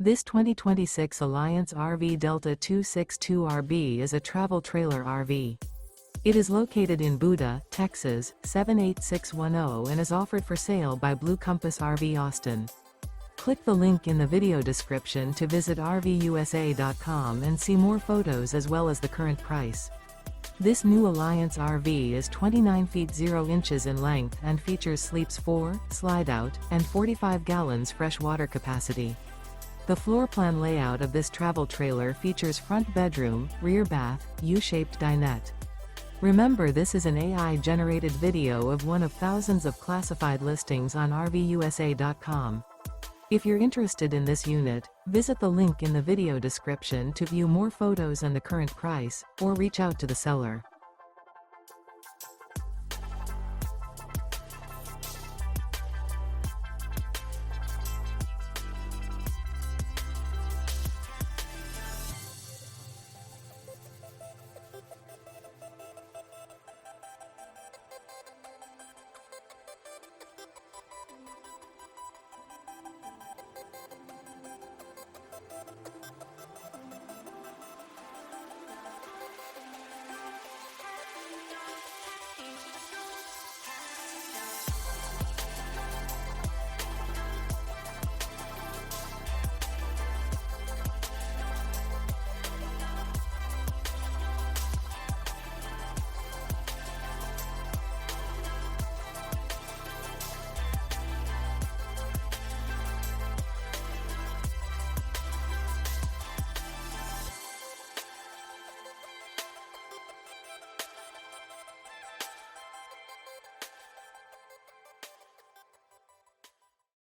This 2026 Alliance RV Delta 262RB is a travel trailer RV. It is located in Buda, Texas, 78610 and is offered for sale by Blue Compass RV Austin. Click the link in the video description to visit RVUSA.com and see more photos as well as the current price. This new Alliance RV is 29 feet 0 inches in length and features sleeps 4, Slideout, and 45 gallons fresh water capacity. The floor plan layout of this travel trailer features front bedroom, rear bath, U-shaped dinette. Remember, this is an AI-generated video of one of thousands of classified listings on RVUSA.com. If you're interested in this unit, visit the link in the video description to view more photos and the current price, or reach out to the seller.